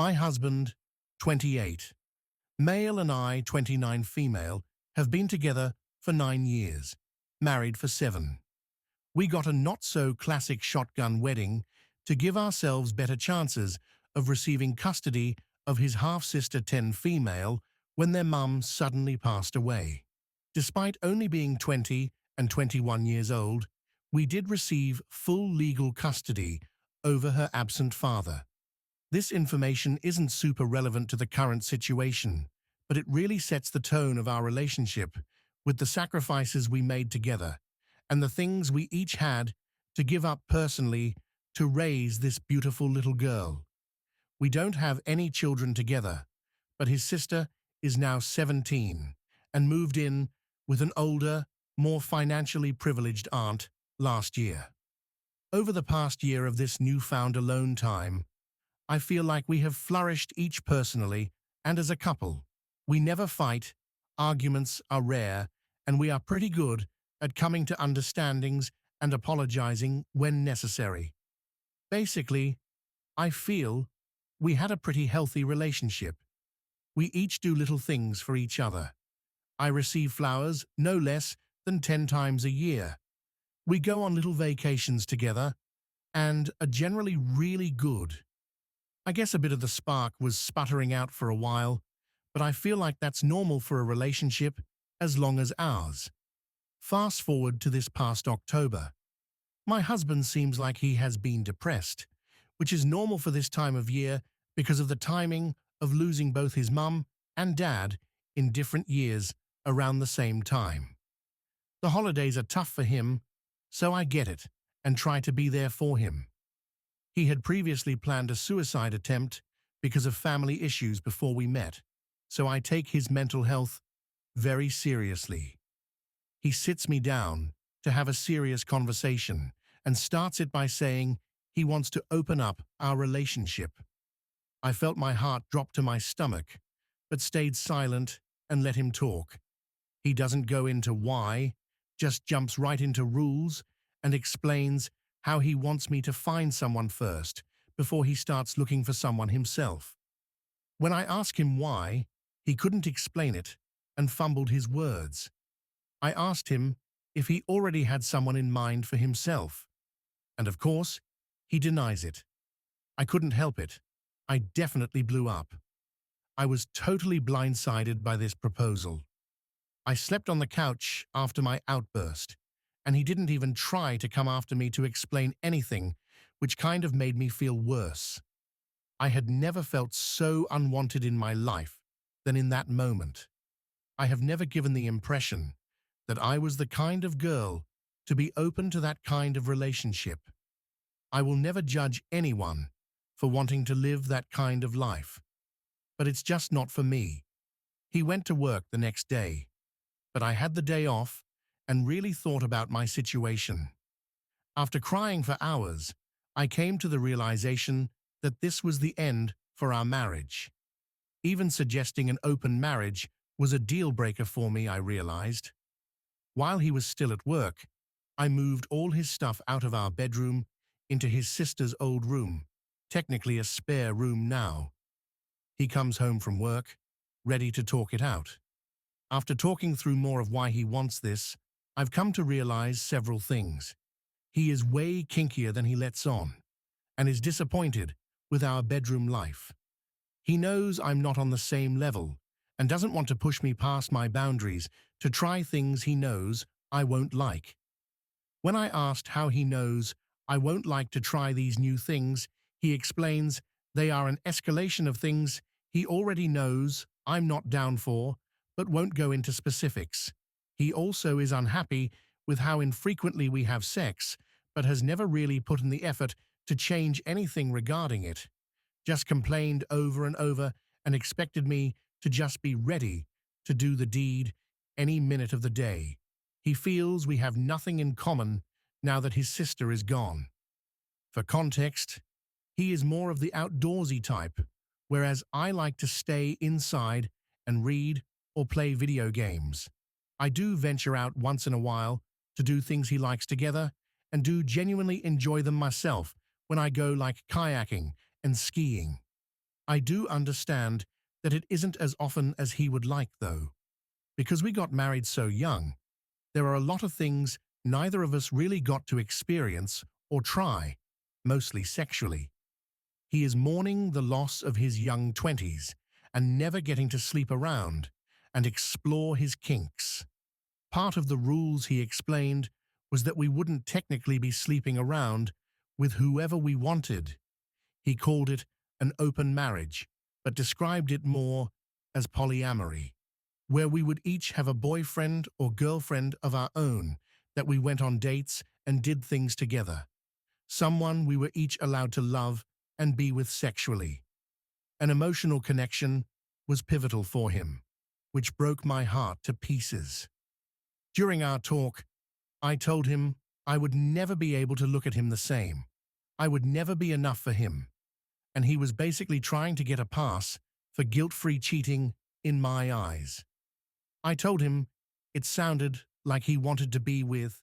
My husband, 28, male, and I, 29, female, have been together for 9 years, married for 7. We got a not-so-classic shotgun wedding to give ourselves better chances of receiving custody of his half-sister, 10, female, when their mum suddenly passed away. Despite only being 20 and 21 years old, we did receive full legal custody over her absent father. This information isn't super relevant to the current situation, but it really sets the tone of our relationship with the sacrifices we made together and the things we each had to give up personally to raise this beautiful little girl. We don't have any children together, but his sister is now 17 and moved in with an older, more financially privileged aunt last year. Over the past year of this newfound alone time, I feel like we have flourished each personally and as a couple. We never fight, arguments are rare, and we are pretty good at coming to understandings and apologizing when necessary. Basically, I feel we had a pretty healthy relationship. We each do little things for each other. I receive flowers no less than 10 times a year. We go on little vacations together and are generally really good. I guess a bit of the spark was sputtering out for a while, but I feel like that's normal for a relationship as long as ours. Fast forward to this past October. My husband seems like he has been depressed, which is normal for this time of year because of the timing of losing both his mum and dad in different years around the same time. The holidays are tough for him, so I get it and try to be there for him. He had previously planned a suicide attempt because of family issues before we met, so I take his mental health very seriously. He sits me down to have a serious conversation and starts it by saying he wants to open up our relationship. I felt my heart drop to my stomach, but stayed silent and let him talk. He doesn't go into why, just jumps right into rules and explains how he wants me to find someone first before he starts looking for someone himself. When I ask him why, he couldn't explain it and fumbled his words. I asked him if he already had someone in mind for himself, and of course, he denies it. I couldn't help it. I definitely blew up. I was totally blindsided by this proposal. I slept on the couch after my outburst, and he didn't even try to come after me to explain anything, which kind of made me feel worse. I had never felt so unwanted in my life than in that moment. I have never given the impression that I was the kind of girl to be open to that kind of relationship. I will never judge anyone for wanting to live that kind of life, but it's just not for me. He went to work the next day, but I had the day off and really thought about my situation. After crying for hours, I came to the realization that this was the end for our marriage. Even suggesting an open marriage was a deal-breaker for me, I realized. While he was still at work, I moved all his stuff out of our bedroom into his sister's old room, technically a spare room now. He comes home from work, ready to talk it out. After talking through more of why he wants this, I've come to realize several things. He is way kinkier than he lets on, and is disappointed with our bedroom life. He knows I'm not on the same level, and doesn't want to push me past my boundaries to try things he knows I won't like. When I asked how he knows I won't like to try these new things, he explains they are an escalation of things he already knows I'm not down for, but won't go into specifics. He also is unhappy with how infrequently we have sex, but has never really put in the effort to change anything regarding it. Just complained over and over and expected me to just be ready to do the deed any minute of the day. He feels we have nothing in common now that his sister is gone. For context, he is more of the outdoorsy type, whereas I like to stay inside and read or play video games. I do venture out once in a while to do things he likes together, and do genuinely enjoy them myself when I go like kayaking and skiing. I do understand that it isn't as often as he would like, though. Because we got married so young, there are a lot of things neither of us really got to experience or try, mostly sexually. He is mourning the loss of his young 20s and never getting to sleep around and explore his kinks. Part of the rules he explained was that we wouldn't technically be sleeping around with whoever we wanted. He called it an open marriage, but described it more as polyamory, where we would each have a boyfriend or girlfriend of our own that we went on dates and did things together. Someone we were each allowed to love and be with sexually. An emotional connection was pivotal for him, which broke my heart to pieces. During our talk, I told him I would never be able to look at him the same. I would never be enough for him, and he was basically trying to get a pass for guilt-free cheating in my eyes. I told him it sounded like he wanted to be with